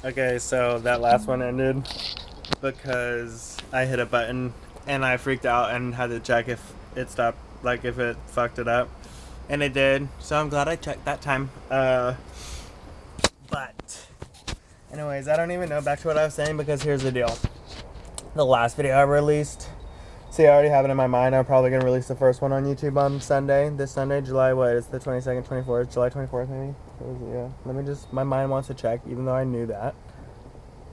Okay, so that last one ended because I hit a button and I freaked out and had to check if it stopped, like if it fucked it up. And it did, so I'm glad I checked that time. But, anyways, I don't even know back to what I was saying because here's the deal. The last video I released, see, I already have it in my mind. I'm probably going to release the first one on YouTube on Sunday. This Sunday, July, what? It's the 22nd, 24th, July 24th maybe? Yeah, let me just, my mind wants to check, even though I knew that.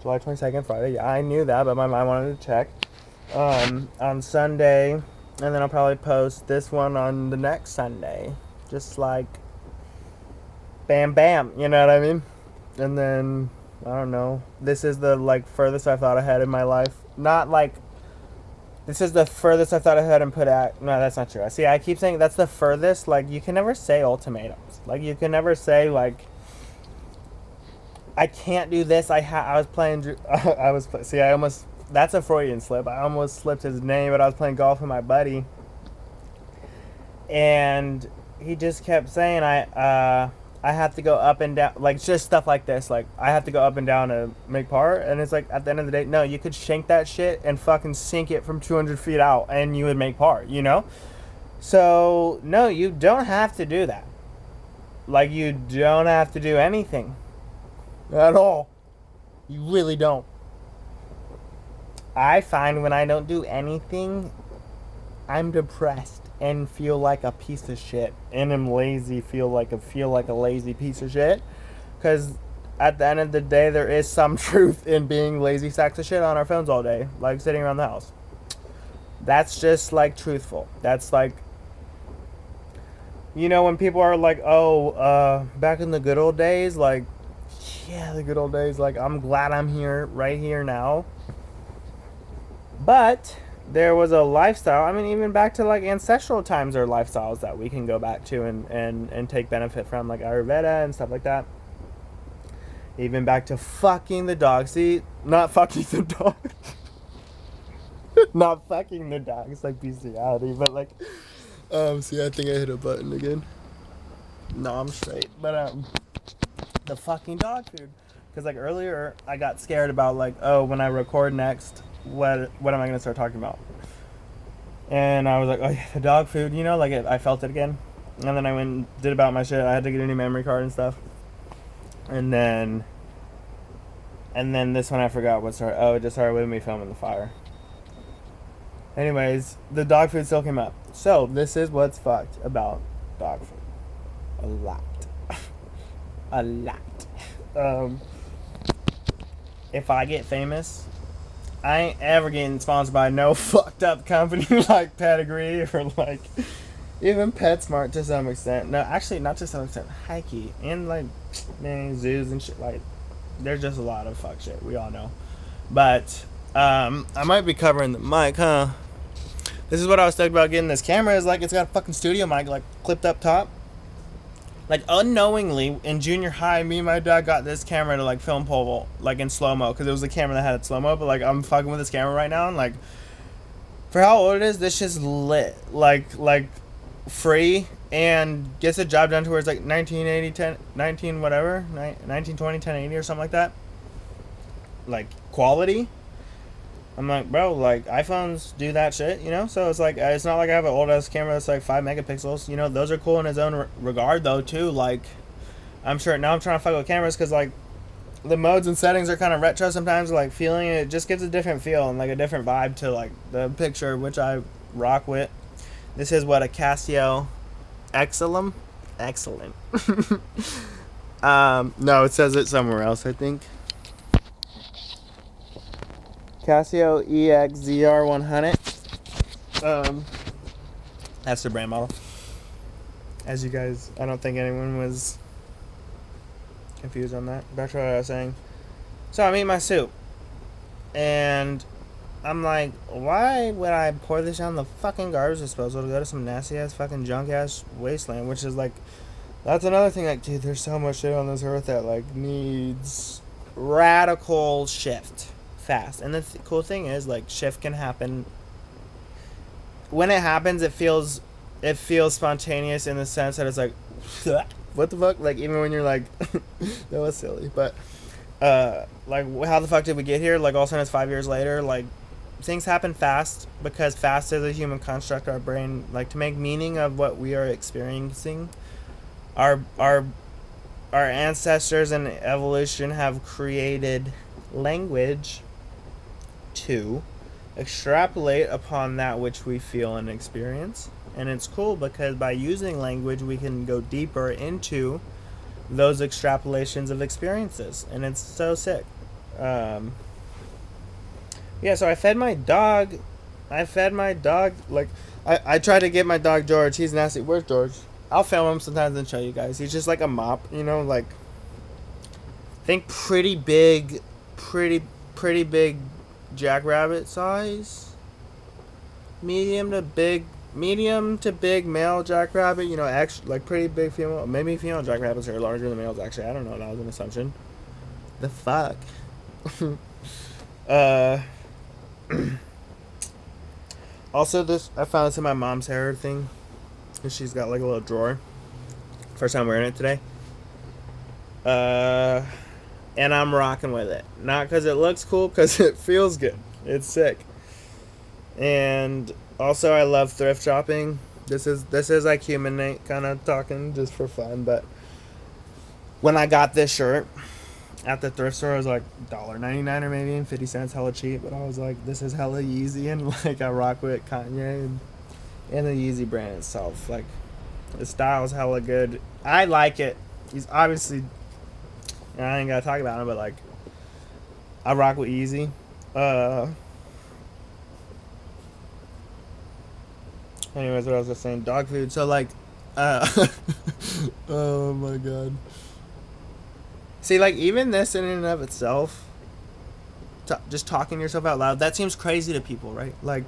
July 22nd, Friday. Yeah, I knew that, but my mind wanted to check. On Sunday, and then I'll probably post this one on the next Sunday. Just like, bam, bam, you know what I mean? And then, I don't know. This is the, like, furthest I've thought ahead in my life. Not, like, this is the furthest I've thought ahead and put at... No, that's not true. See, I keep saying that's the furthest. Like, you can never say ultimatums. Like, you can never say, like... I can't do this. I was playing. See, I almost. That's a Freudian slip. I almost slipped his name, but I was playing golf with my buddy, and he just kept saying, I have to go up and down, like just stuff like this. Like I have to go up and down to make par, and it's like at the end of the day, no, you could shank that shit and fucking sink it from 200 feet out, and you would make par. You know. So no, you don't have to do that. Like you don't have to do anything. At all. You really don't. I find when I don't do anything, I'm depressed and feel like a piece of shit. And am lazy, feel like a lazy piece of shit. Because at the end of the day, there is some truth in being lazy sacks of shit on our phones all day. Like sitting around the house. That's just like truthful. That's like, you know, when people are like, oh, back in the good old days, like, yeah, the good old days. Like, I'm glad I'm here, right here now. But there was a lifestyle. I mean, even back to like ancestral times are lifestyles that we can go back to and take benefit from, like Ayurveda and stuff like that. Even back to fucking the dog. See, not fucking the dog. Not fucking the dog. It's like bestiality, but like, see, I think I hit a button again. No, I'm straight. But the fucking dog food, because like earlier I got scared about like, oh, when I record next, what am I gonna start talking about? And I was like, oh yeah, the dog food, you know, like I felt it again. And then I went and did about my shit. I had to get a new memory card and stuff. And then this one I forgot what started. Oh, it just started with me filming the fire. Anyways, the dog food still came up. So this is what's fucked about dog food. A lot. A lot. If I get famous, I ain't ever getting sponsored by no fucked up company like Pedigree or like even PetSmart to some extent. No, actually not to some extent. Hikey and like man, zoos and shit. Like there's just a lot of fuck shit. We all know. But I might be covering the mic, huh? This is what I was stoked about getting this camera. Is like it's got a fucking studio mic like clipped up top. Like unknowingly in junior high, me and my dad got this camera to like film pole like in slow mo because it was a camera that had slow mo. But like I'm fucking with this camera right now and like for how old it is, this shit's lit. Like free and gets the job done to where it's like 19 whatever, 1920 1080 or something like that. Like quality. I'm like, bro, like iPhones do that shit, you know? So it's like, it's not like I have an old ass camera that's like 5 megapixels, you know? Those are cool in its own regard though, too. Like, I'm sure now I'm trying to fuck with cameras because like the modes and settings are kind of retro sometimes. Like, feeling it just gives a different feel and like a different vibe to like the picture, which I rock with. This is what a Casio Excellent. No, it says it somewhere else, I think. Casio EXZR100. That's the brand model. As you guys, I don't think anyone was confused on that. Back to what I was saying. So I'm eating my soup. And I'm like, why would I pour this down the fucking garbage disposal to go to some nasty ass fucking junk ass wasteland? Which is like, that's another thing. Like, dude, there's so much shit on this earth that like needs radical shift. Fast. And the cool thing is like shift can happen when it happens. It feels spontaneous in the sense that it's like what the fuck, like even when you're like that was silly, but like how the fuck did we get here? Like all of a sudden it's 5 years later. Like things happen fast because fast is a human construct. Our brain, like to make meaning of what we are experiencing. Our ancestors and evolution have created language to extrapolate upon that which we feel and experience. And it's cool because by using language we can go deeper into those extrapolations of experiences, and it's so sick. Yeah, so I fed my dog. Like, I tried to get my dog George. He's nasty. Where's George? I'll film him sometimes and show you guys. He's just like a mop, you know, like, think pretty big jackrabbit size. Medium to big male jackrabbit, you know, actually, like pretty big female. Maybe female jackrabbits are larger than males, actually. I don't know. That was an assumption. The fuck? Also, this, I found this in my mom's hair thing. And she's got like a little drawer. First time wearing it today. And I'm rocking with it. Not because it looks cool, because it feels good. It's sick. And also, I love thrift shopping. This is like human Nate kind of talking just for fun. But when I got this shirt at the thrift store, it was like $1.99 or maybe 50 cents, hella cheap. But I was like, this is hella Yeezy, and like I rock with Kanye and the Yeezy brand itself. Like the style is hella good. I like it. He's obviously, and I ain't gotta talk about him, but like I rock with Yeezy. Anyways, what I was just saying, dog food. So like, oh my god. See, like even this in and of itself, just talking to yourself out loud, that seems crazy to people, right? Like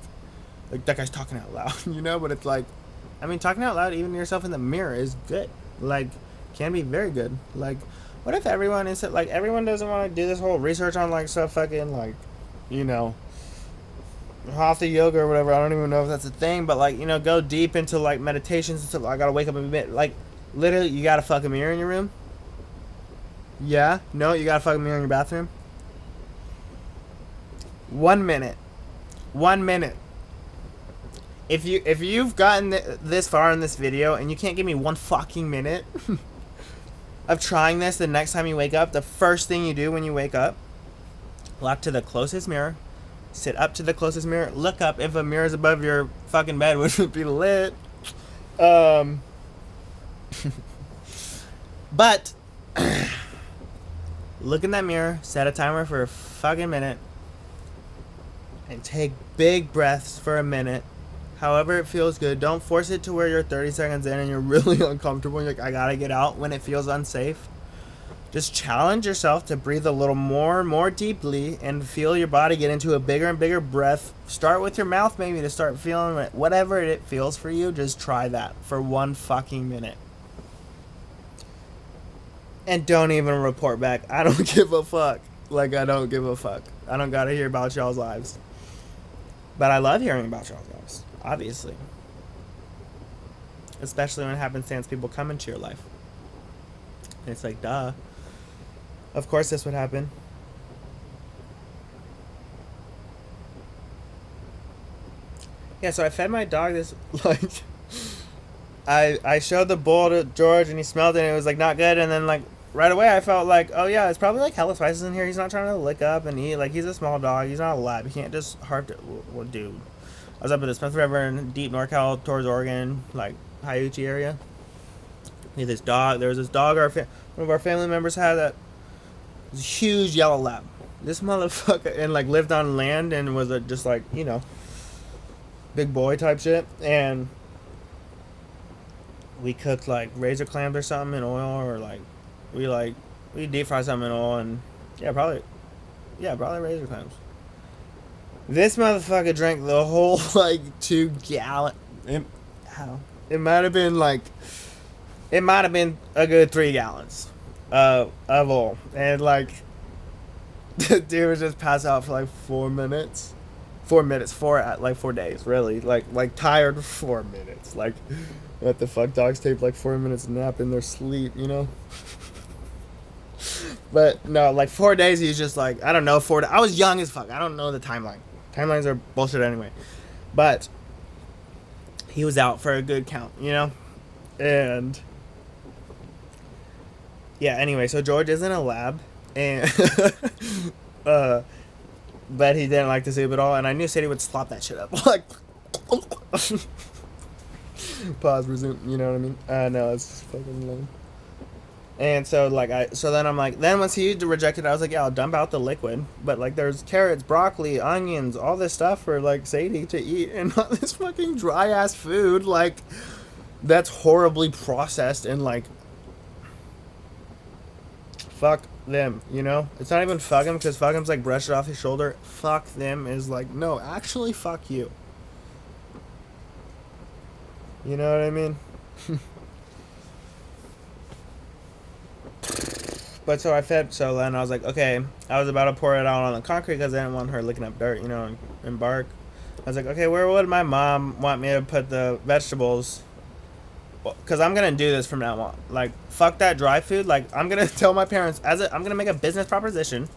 that guy's talking out loud, you know. But it's like, I mean, talking out loud, even to yourself in the mirror, is good. Like, can be very good. Like, what if everyone is like everyone doesn't want to do this whole research on like stuff fucking like, you know, hatha yoga or whatever. I don't even know if that's a thing, but like, you know, go deep into like meditations and stuff. I gotta wake up a bit. Like, literally, you got a fucking mirror in your room. Yeah, no, you got a fucking mirror in your bathroom. 1 minute. If you've gotten this far in this video and you can't give me 1 fucking minute of trying this, the next time you wake up, the first thing you do when you wake up, walk to the closest mirror, sit up to the closest mirror, look up. If a mirror is above your fucking bed, which would be lit. But look in that mirror, set a timer for a fucking minute, and take big breaths for a minute. However it feels good. Don't force it to where you're 30 seconds in and you're really uncomfortable and you're like, I gotta get out when it feels unsafe. Just challenge yourself to breathe a little more deeply and feel your body get into a bigger and bigger breath. Start with your mouth maybe to start feeling it. Whatever it feels for you, just try that for 1 fucking minute. And don't even report back. I don't give a fuck. Like, I don't give a fuck. I don't gotta hear about y'all's lives. But I love hearing about y'all's lives, obviously. Especially when happenstance people come into your life. And it's like, duh. Of course this would happen. Yeah, so I fed my dog this, like, I showed the bowl to George and he smelled it and it was like not good, and then like right away I felt like, oh yeah, it's probably like hella spices in here. He's not trying to lick up and eat. Like, he's a small dog. He's not a lab. He can't just harp to, well, dude. I was up at the Smith River in deep NorCal towards Oregon, like Hiuchi area. We had this dog. There was this dog one of our family members had that was a huge yellow lab. This motherfucker, and like lived on land and was just like, you know, big boy type shit. And we cooked like razor clams or something in oil, or like we deep fry something in oil, and probably razor clams. This motherfucker drank the whole like 2 gallon. It might have been a good 3 gallons of oil, and like the dude was just passed out for like 4 minutes. 4 minutes, 4 days, really. Like tired for 4 minutes. Like, what the fuck? Dogs take like 4 minutes nap in their sleep, you know? But no, like 4 days, he's just like, I don't know, I was young as fuck. I don't know the timeline. Timelines are bullshit anyway. But he was out for a good count, you know? And yeah, anyway, so George is in a lab, and but he didn't like the soup at all, and I knew Sadie would slop that shit up. Like, pause, resume, you know what I mean? No, it's fucking lame. And so, like, so then I'm like, then once he rejected it, I was like, yeah, I'll dump out the liquid. But, like, there's carrots, broccoli, onions, all this stuff for, like, Sadie to eat, and all this fucking dry-ass food, like, that's horribly processed, and, like, fuck them, you know? It's not even fuck him, because fuck him's, like, brush it off his shoulder. Fuck them is, like, no, actually, fuck you. You know what I mean? But so then I was like, okay, I was about to pour it out on the concrete because I didn't want her licking up dirt, you know, and bark. I was like, okay, where would my mom want me to put the vegetables? Because I'm going to do this from now on. Like, fuck that dry food. Like, I'm going to tell my parents, I'm going to make a business proposition.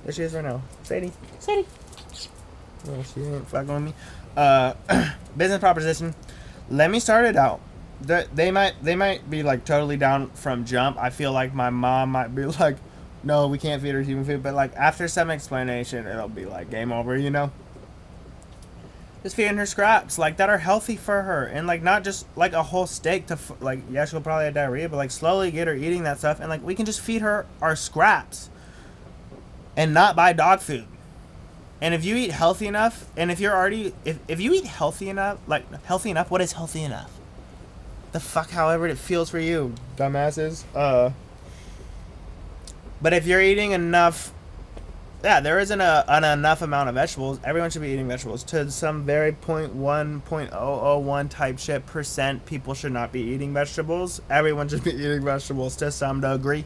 There she is right now. Sadie. Well, she ain't fucking with me. Business proposition. Let me start it out. They might be like totally down from jump. I feel like my mom might be like, no, we can't feed her human food. But like after some explanation, it'll be like game over, you know. Just feeding her scraps like that are healthy for her, and like not just like a whole steak to like, yeah, she'll probably have diarrhea, but like slowly get her eating that stuff, and like we can just feed her our scraps and not buy dog food. And if you eat healthy enough, and if you're already if you eat healthy enough, what is healthy enough? The fuck, however it feels for you, dumbasses. But if you're eating enough, yeah, there isn't an enough amount of vegetables. Everyone should be eating vegetables. To some very 0.1 type shit percent, people should not be eating vegetables. Everyone should be eating vegetables to some degree.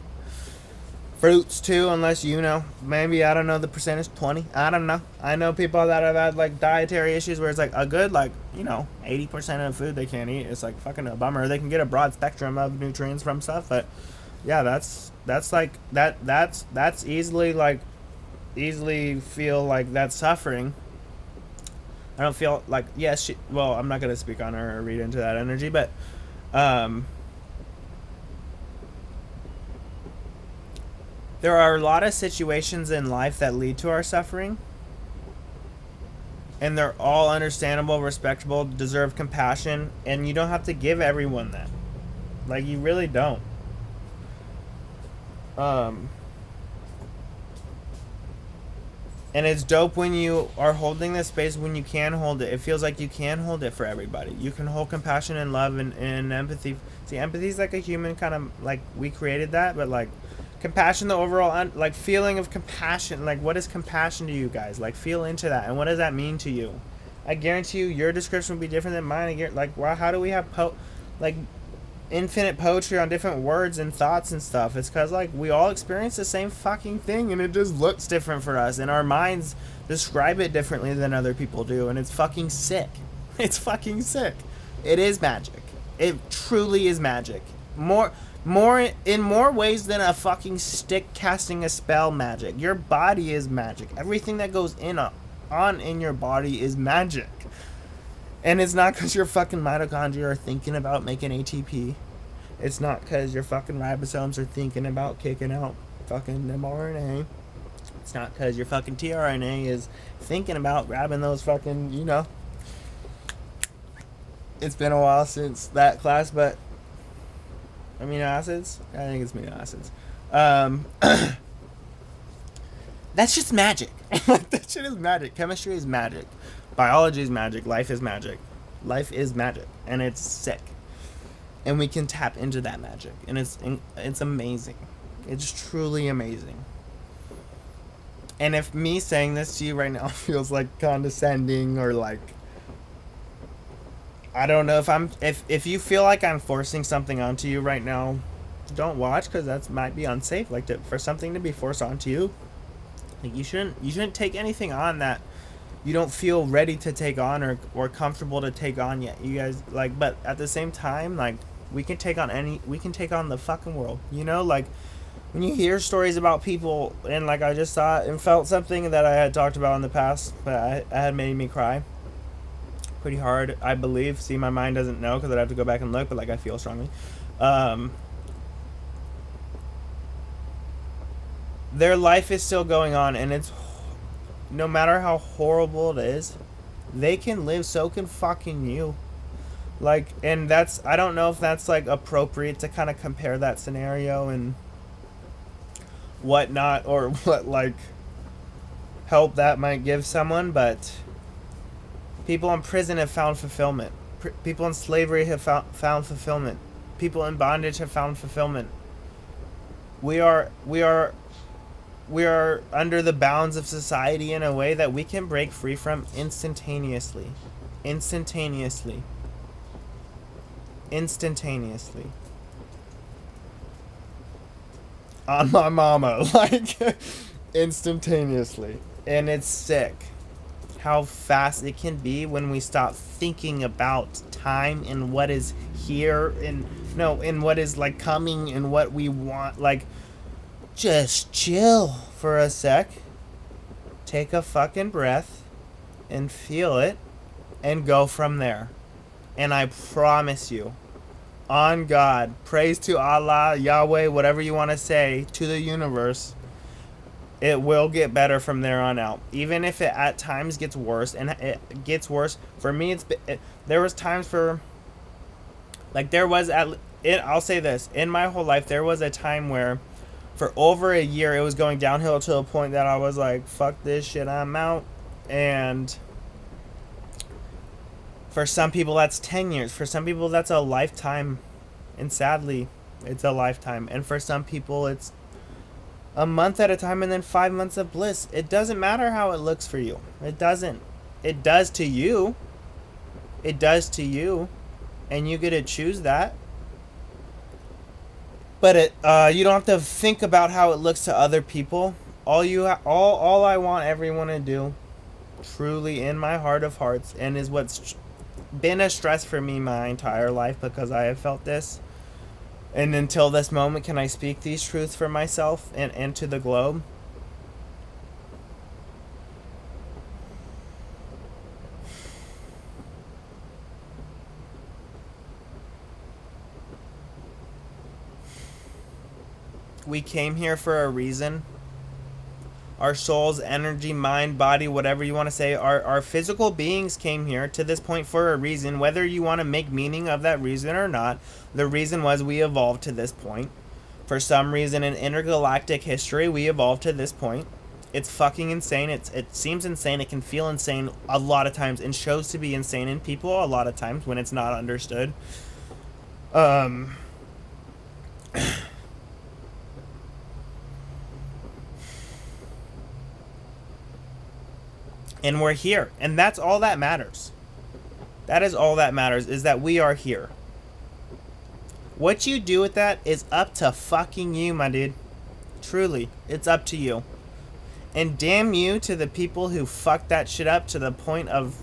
Fruits too, unless you know, maybe, I don't know the percentage, 20, I don't know. I know people that have had like dietary issues where it's like a good, like, you know, 80% of the food they can't eat. It's like fucking a bummer. They can get a broad spectrum of nutrients from stuff, but yeah, that's easily feel like that's suffering. I don't feel like, yes, well, I'm not going to speak on her or read into that energy, but there are a lot of situations in life that lead to our suffering, and they're all understandable, respectable, deserve compassion, and you don't have to give everyone that. Like, you really don't. And it's dope when you are holding this space, when you can hold it. It feels like you can hold it for everybody. You can hold compassion and love and empathy. See, empathy is like a human kind of, like, we created that, but, like, compassion, the overall, like, feeling of compassion. Like, what is compassion to you guys? Like, feel into that. And what does that mean to you? I guarantee you, your description will be different than mine. Like, wow, how do we have, infinite poetry on different words and thoughts and stuff? It's because, like, we all experience the same fucking thing, and it just looks different for us, and our minds describe it differently than other people do, and it's fucking sick. It's fucking sick. It is magic. It truly is magic. In more ways than a fucking stick casting a spell magic. Your body is magic. Everything that goes in your body is magic. And it's not because your fucking mitochondria are thinking about making ATP. It's not because your fucking ribosomes are thinking about kicking out fucking mRNA. It's not because your fucking tRNA is thinking about grabbing those fucking, you know. It's been a while since that class, but amino acids? I think it's amino acids. That's just magic. That shit is magic. Chemistry is magic. Biology is magic. Life is magic. Life is magic. And it's sick. And we can tap into that magic. And it's amazing. It's truly amazing. And if me saying this to you right now feels like condescending or like, I don't know, if you feel like I'm forcing something onto you right now, don't watch, because that might be unsafe. Like, for something to be forced onto you, like, you shouldn't take anything on that you don't feel ready to take on or comfortable to take on yet. You guys, like, but at the same time, like, we can take on the fucking world, you know? Like, when you hear stories about people, and like I just saw and felt something that I had talked about in the past, but I had made me cry pretty hard, I believe. See, my mind doesn't know because I'd have to go back and look, but like I feel strongly. Their life is still going on, and it's no matter how horrible it is, they can live, so can fucking you. Like, and that's, I don't know if that's like appropriate to kind of compare that scenario and whatnot, or what like help that might give someone, but people in prison have found fulfillment. People in slavery have found fulfillment. People in bondage have found fulfillment. We are under the bounds of society in a way that we can break free from instantaneously. Instantaneously. Instantaneously. On my mama. Like, instantaneously. And it's sick how fast it can be when we stop thinking about time and what is here and what is like coming and what we want. Like, just chill for a sec, take a fucking breath and feel it and go from there. And I promise you, on God, praise to Allah, Yahweh, whatever you want to say, to the universe, it will get better from there on out. Even if it at times gets worse, and it gets worse. For me, there was times for, like I'll say this, in my whole life, there was a time where for over a year, it was going downhill to a point that I was like, fuck this shit, I'm out. And for some people, that's 10 years. For some people, that's a lifetime. And sadly, it's a lifetime. And for some people, it's a month at a time and then 5 months of bliss. It doesn't matter how it looks for you. It doesn't. It does to you. It does to you. And you get to choose that. But you don't have to think about how it looks to other people. All I want everyone to do, truly in my heart of hearts, and is what's been a stress for me my entire life because I have felt this. And until this moment, can I speak these truths for myself and to the globe? We came here for a reason. Our souls, energy, mind, body, whatever you want to say, our physical beings came here to this point for a reason. Whether you want to make meaning of that reason or not, the reason was we evolved to this point. For some reason in intergalactic history, we evolved to this point. It's fucking insane. It seems insane. It can feel insane a lot of times, and shows to be insane in people a lot of times when it's not understood. And we're here. And that's all that matters. That is all that matters, is that we are here. What you do with that is up to fucking you, my dude. Truly, it's up to you. And damn you to the people who fucked that shit up to the point of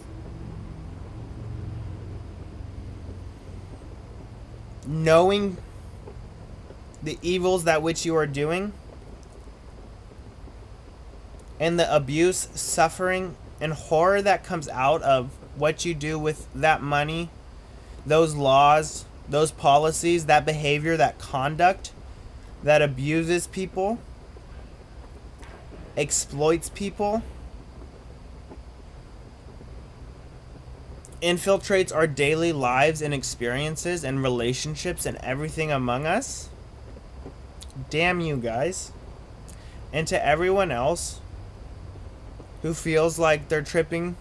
knowing the evils that which you are doing, and the abuse, suffering, and horror that comes out of what you do with that money, those laws, those policies, that behavior, that conduct that abuses people, exploits people, infiltrates our daily lives and experiences and relationships and everything among us. Damn you guys. And to everyone else who feels like they're tripping,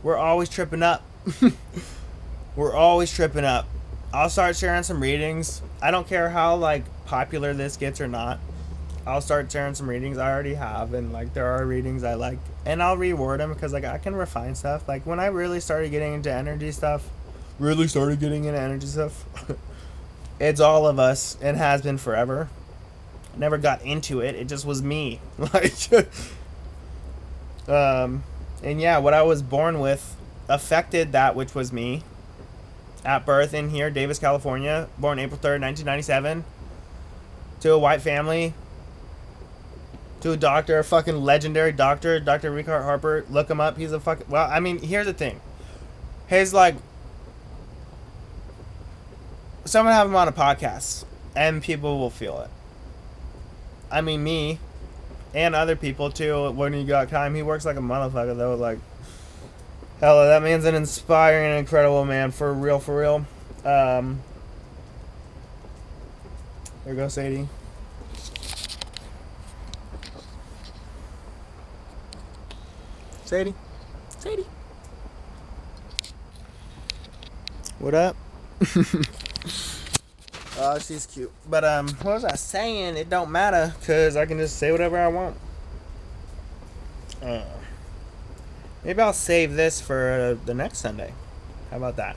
we're always tripping up. We're always tripping up. I'll start sharing some readings. I don't care how like popular this gets or not. I'll start sharing some readings. I already have, and like there are readings I like, and I'll reword them because like I can refine stuff. Like when I really started getting into energy stuff, it's all of us and has been forever. I never got into it. It just was me. Like and yeah, what I was born with affected that which was me. At birth in here, Davis, California, born April 3rd, 1997, to a white family, to a doctor, a fucking legendary doctor, Dr. Richard Harper. Look him up. He's a fucking... Well, I mean, here's the thing. His, like... Someone have him on a podcast, and people will feel it. I mean, me, and other people, too, when he got time. He works like a motherfucker, though. Like, hell, that man's an inspiring and incredible man. For real, for real. There goes Sadie. Sadie. Sadie. What up? Oh, she's cute. But, what was I saying? It don't matter, because I can just say whatever I want. Maybe I'll save this for the next Sunday. How about that?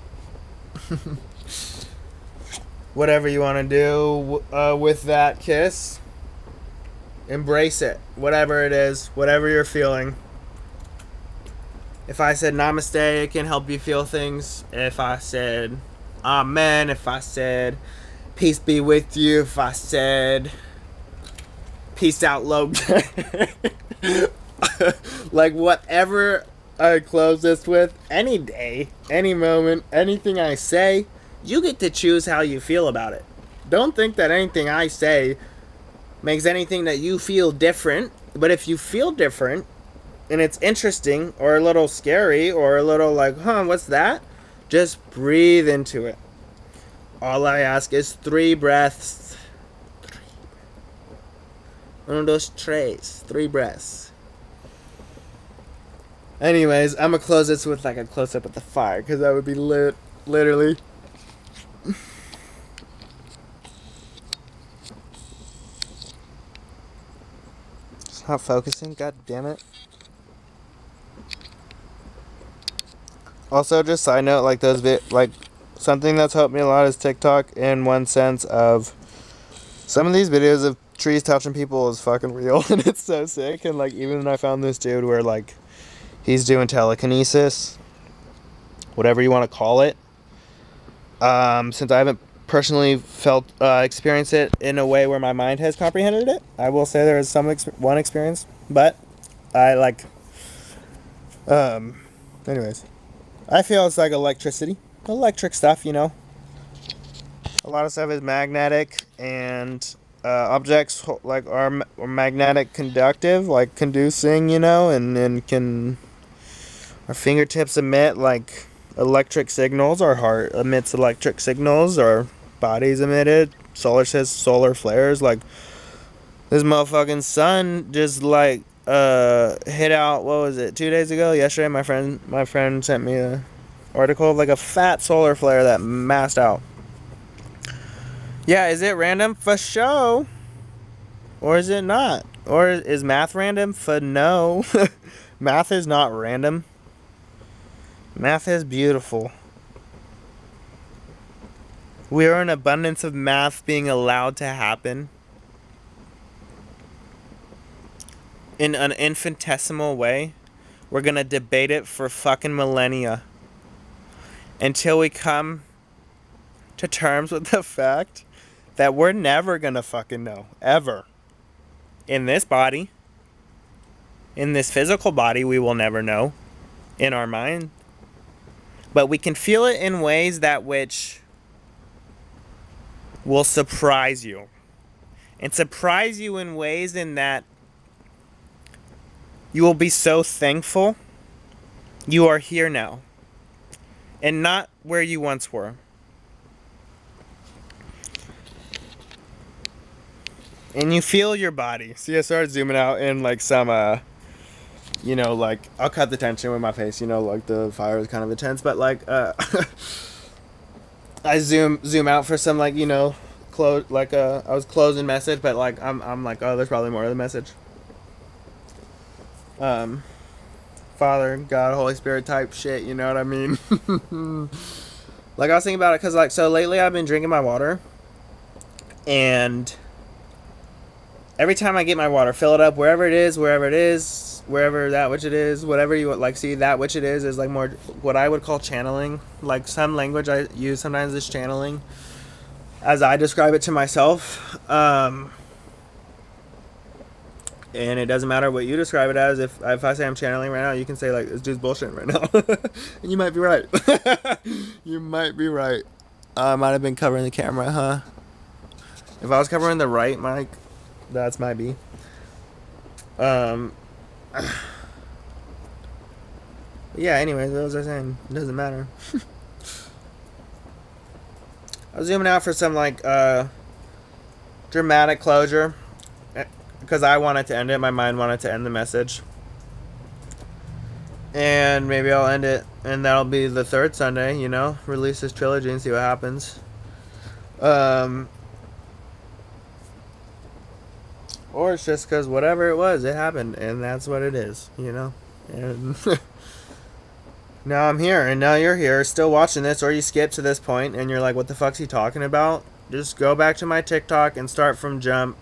Whatever you want to do with that kiss, embrace it. Whatever it is, whatever you're feeling. If I said namaste, it can help you feel things. If I said amen, if I said peace be with you, if I said peace out, Logan. Like, whatever I close this with, any day, any moment, anything I say, you get to choose how you feel about it. Don't think that anything I say makes anything that you feel different. But if you feel different, and it's interesting, or a little scary, or a little like, what's that? Just breathe into it. All I ask is 3 breaths. 1, 2, 3. 3 breaths. Anyways, I'm gonna close this with like a close-up of the fire, because that would be literally. It's not focusing, god damn it. Also, just side note, like something that's helped me a lot is TikTok, in one sense of some of these videos of trees touching people is fucking real, and it's so sick. And like, even when I found this dude where like he's doing telekinesis, whatever you want to call it, since I haven't personally experienced it in a way where my mind has comprehended it, I will say there is one experience, but I like anyways, I feel it's like electric stuff, you know. A lot of stuff is magnetic, and objects like are magnetic conductive, like conducing, you know, and can our fingertips emit like electric signals, our heart emits electric signals, our bodies emit it. Solar flares. Like, this motherfucking sun just like hit out, what was it, 2 days ago? Yesterday my friend sent me a article of like a fat solar flare that massed out. Yeah, is it random? For sure. Or is it not? Or is math random? For no. Math is not random. Math is beautiful. We are an abundance of math being allowed to happen in an infinitesimal way. We're gonna debate it for fucking millennia until we come to terms with the fact that we're never gonna fucking know, ever. In this body, in this physical body, we will never know in our mind. But we can feel it in ways that which will surprise you. And surprise you in ways in that you will be so thankful you are here now and not where you once were. And you feel your body. See, I started zooming out in like some, you know, like, I'll cut the tension with my face, you know, like the fire is kind of intense, but like, I zoom out for some, like, you know, I was closing message, but like, I'm like, oh, there's probably more of the message. Father, God, Holy Spirit type shit, you know what I mean? Like, I was thinking about it, cause like, so lately I've been drinking my water, and every time I get my water, fill it up wherever that which it is, whatever you like, see, that which it is like more what I would call channeling. Like, some language I use sometimes is channeling, as I describe it to myself. And it doesn't matter what you describe it as. If I say I'm channeling right now, you can say like, this dude's bullshit right now. And you might be right. You might be right. I might have been covering the camera, huh? If I was covering the right mic, that's might be. Yeah, anyways, what was I saying? It doesn't matter. I was zooming out for some like dramatic closure. Because I wanted to end it. My mind wanted to end the message. And maybe I'll end it. And that'll be the third Sunday, you know? Release this trilogy and see what happens. Or it's just because whatever it was, it happened. And that's what it is, you know? And now I'm here. And now you're here still watching this. Or you skip to this point and you're like, what the fuck's he talking about? Just go back to my TikTok and start from jump.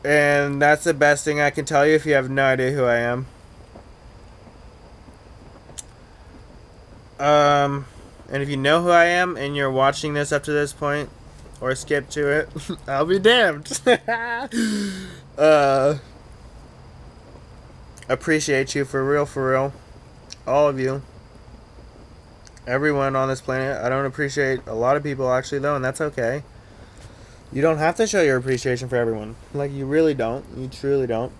And that's the best thing I can tell you if you have no idea who I am. And if you know who I am and you're watching this up to this point, or skip to it, I'll be damned. Appreciate you for real. All of you. Everyone on this planet. I don't appreciate a lot of people actually though, and that's okay. You don't have to show your appreciation for everyone. Like, you really don't. You truly don't.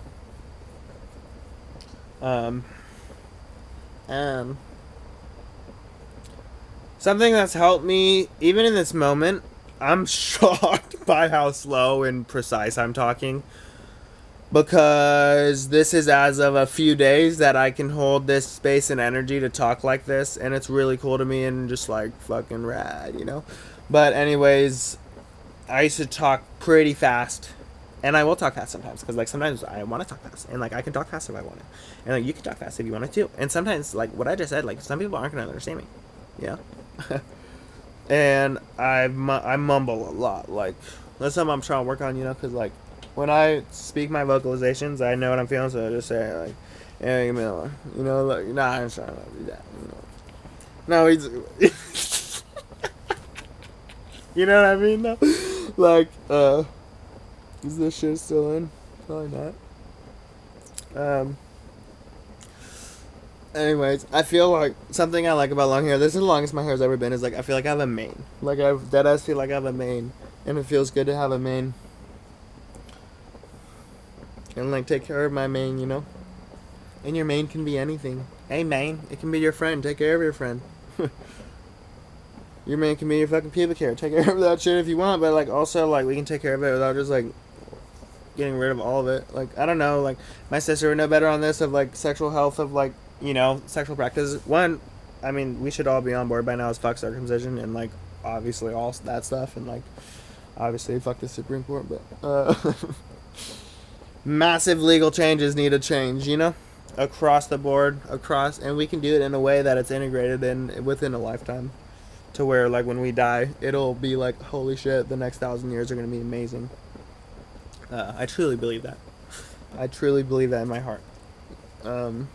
Something that's helped me, even in this moment, I'm shocked by how slow and precise I'm talking. Because this is as of a few days that I can hold this space and energy to talk like this. And it's really cool to me and just like fucking rad, you know? But anyways, I used to talk pretty fast, and I will talk fast sometimes, because like sometimes I want to talk fast, and like I can talk fast if I want to, and like you can talk fast if you want to too. And sometimes like what I just said, like some people aren't gonna understand me, yeah. And I mumble a lot, like that's something I'm trying to work on, you know, because like when I speak my vocalizations, I know what I'm feeling, so I just say like, hey, give me that one, you know, like nah, I'm trying to do that, you know. No, he's. You know what I mean though? Like, is this shit still in? Probably not. Anyways, I feel like something I like about long hair, this is the longest my hair's ever been, is like I feel like I have a mane. Like I deadass feel like I have a mane. And it feels good to have a mane. And like take care of my mane, you know? And your mane can be anything. Hey mane, it can be your friend. Take care of your friend. Your man can be your fucking pubic hair. Take care of that shit if you want, but like also like we can take care of it without just like getting rid of all of it. Like I don't know, like my sister would know better on this of like sexual health of like, you know, sexual practices. One, I mean, we should all be on board by now as fuck circumcision and like obviously all that stuff, and like obviously fuck the Supreme Court, but massive legal changes need to change, you know, across the board, and we can do it in a way that it's integrated in within a lifetime. To where, like, when we die, it'll be like, holy shit, the next 1,000 years are going to be amazing. I truly believe that. I truly believe that in my heart. When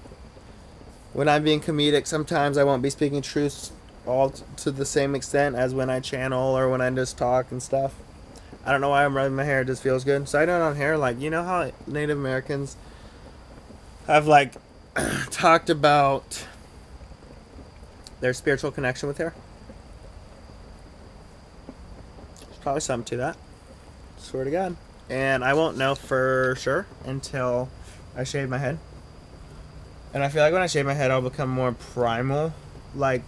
I'm being comedic, sometimes I won't be speaking truth all to the same extent as when I channel or when I just talk and stuff. I don't know why I'm rubbing my hair. It just feels good. Side note on hair, like, you know how Native Americans have, like, talked about their spiritual connection with hair? Probably something to that. Swear to God. And I won't know for sure until I shave my head. And I feel like when I shave my head, I'll become more primal. Like,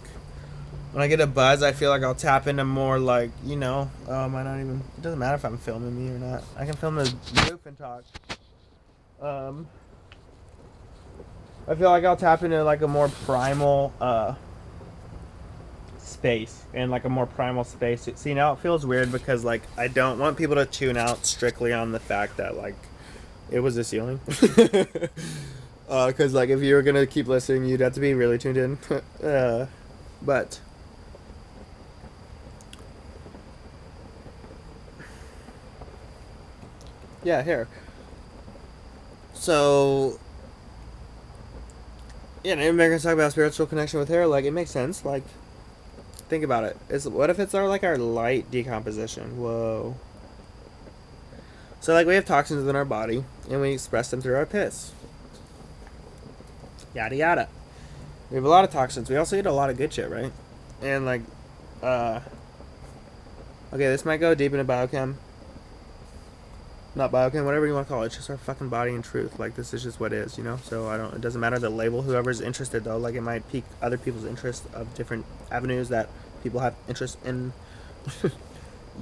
when I get a buzz, I feel like I'll tap into more, like, you know, might not even, it doesn't matter if I'm filming me or not. I can film the roof and talk. I feel like I'll tap into, like, a more primal, space, and like a more primal space. See, now it feels weird because like I don't want people to tune out strictly on the fact that like it was a ceiling. Because like if you were gonna keep listening, you'd have to be really tuned in. But yeah, here. So yeah, Native Americans talk about spiritual connection with hair. Like it makes sense. Like think about it. What if it's our like our light decomposition? Whoa. So, like, we have toxins in our body, and we express them through our piss. Yada yada. We have a lot of toxins. We also eat a lot of good shit, right? And, like, okay, this might go deep into biochem. Not biochem, whatever you want to call it. It's just our fucking body and truth. Like, this is just what is, you know? So, it doesn't matter the label. Whoever's interested, though, like, it might pique other people's interest of different avenues that people have interest in.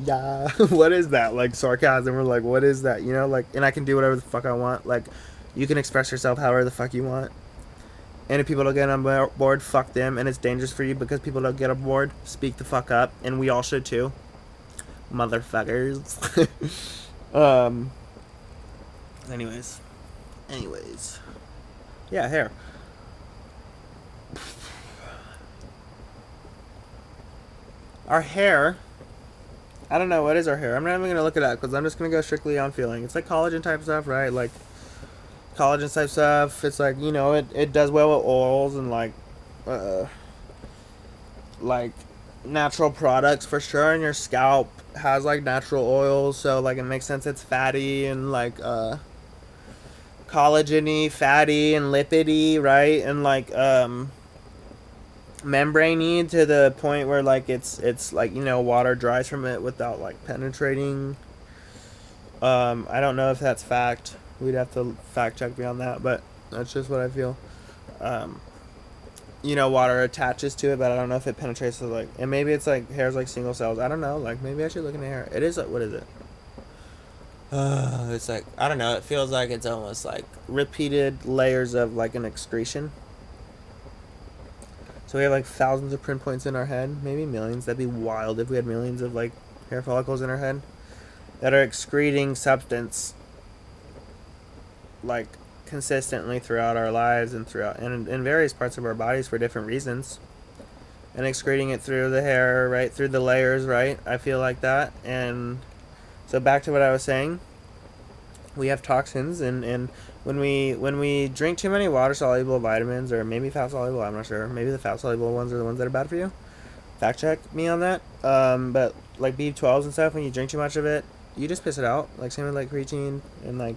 Yeah, what is that? Like, sarcasm, or like, what is that? You know, like, and I can do whatever the fuck I want. Like, you can express yourself however the fuck you want. And if people don't get on board, fuck them. And it's dangerous for you because people don't get on board. Speak the fuck up. And we all should too. Motherfuckers. Anyways. Yeah, hair. Our hair. I don't know, what is our hair? I'm not even going to look it up because I'm just going to go strictly on feeling. It's like collagen type stuff, right? Like, collagen type stuff. It's like, you know, it does well with oils and like natural products for sure. And your scalp has like natural oils, so like it makes sense it's fatty and like collagen-y, fatty and lipidy, right? And like membrane-y to the point where like it's like, you know, water dries from it without like penetrating. I don't know if that's fact. We'd have to fact check me on that, but that's just what I feel. You know, water attaches to it, but I don't know if it penetrates to like, and maybe it's like hair's like single cells. I don't know. Like, maybe I should look into hair. It is like, what is it? It's like, I don't know. It feels like it's almost like repeated layers of like an excretion. So we have like thousands of print points in our head, maybe millions. That'd be wild if we had millions of like hair follicles in our head that are excreting substance like consistently throughout our lives and throughout and in various parts of our bodies for different reasons, and excreting it through the hair, right, through the layers, right? I feel like that. And so back to what I was saying, we have toxins, and when we drink too many water soluble vitamins, or maybe fat soluble, I'm not sure, maybe the fat soluble ones are the ones that are bad for you, fact check me on that, but like B12s and stuff, when you drink too much of it, you just piss it out. Like same with like creatine and like,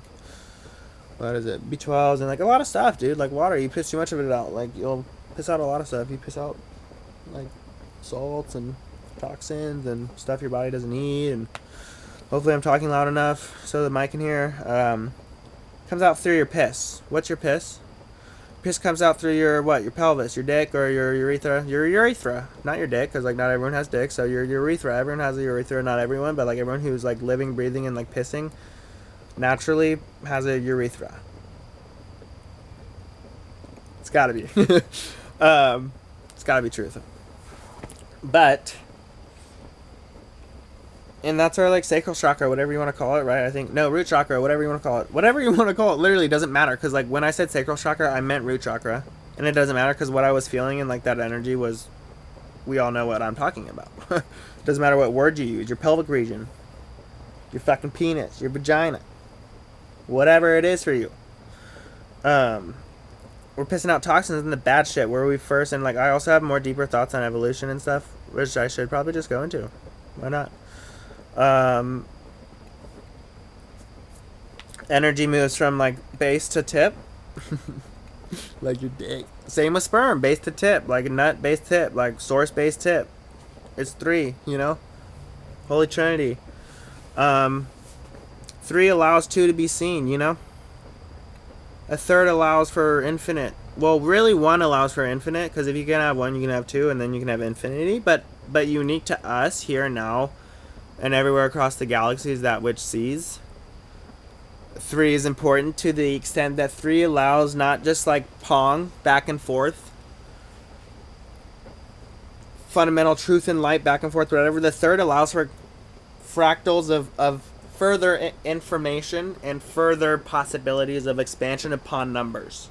what is it, B12s and like a lot of stuff, dude. Like water, you piss too much of it out, like you'll piss out a lot of stuff. You piss out like salts and toxins and stuff your body doesn't need. And hopefully I'm talking loud enough so the mic can hear. Comes out through your piss. What's your piss? Piss comes out through your what? Your pelvis, your dick, or your urethra. Your urethra, not your dick, because like not everyone has dick. So your urethra, everyone has a urethra. Not everyone, but like everyone who's like living, breathing, and like pissing naturally has a urethra. It's gotta be. It's gotta be truth. But, and that's our like sacral chakra, whatever you want to call it, right? I think, no, root chakra, whatever you want to call it. Whatever you want to call it literally doesn't matter, because like when I said sacral chakra, I meant root chakra. And it doesn't matter because what I was feeling and like that energy was, we all know what I'm talking about. Doesn't matter what word you use, your pelvic region, your fucking penis, your vagina, whatever it is for you. We're pissing out toxins and the bad shit where we first, and like I also have more deeper thoughts on evolution and stuff, which I should probably just go into. Why not? Energy moves from like base to tip. Like your dick. Same with sperm, base to tip, like nut, base, tip, like source, base, tip. It's 3, you know? Holy Trinity. 3 allows 2 to be seen, you know? A third allows for infinite. Well, really 1 allows for infinite, because if you can have 1, you can have 2, and then you can have infinity. But unique to us here and now, and everywhere across the galaxy is that which sees. 3 is important to the extent that 3 allows not just like Pong, back and forth, fundamental truth and light, back and forth, whatever. The third allows for fractals of further information and further possibilities of expansion upon numbers.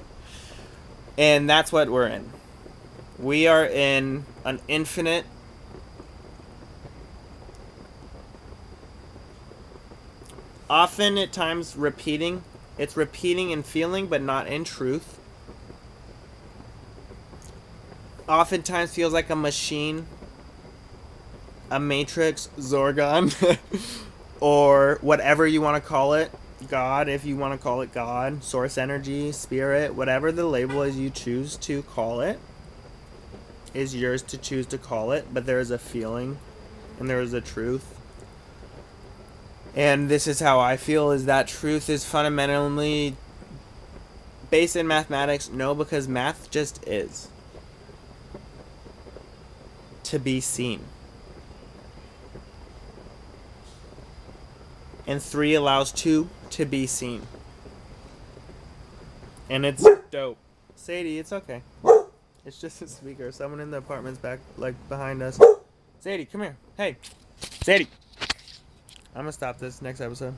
And that's what we're in. We are in an infinite often at times repeating. It's repeating in feeling but not in truth. Oftentimes feels like a machine, a matrix, Zorgon. or whatever you want to call it, God, if you want to call it God, source energy, spirit, whatever the label is you choose to call it, is yours to choose to call it, but there is a feeling and there is a truth. And this is how I feel, is that truth is fundamentally based in mathematics. No, because math just is. To be seen. And 3 allows 2 to be seen. And it's dope. Sadie, it's okay. It's just a speaker. Someone in the apartment's back, like, behind us. Sadie, come here. Hey. Sadie. I'm gonna stop this next episode.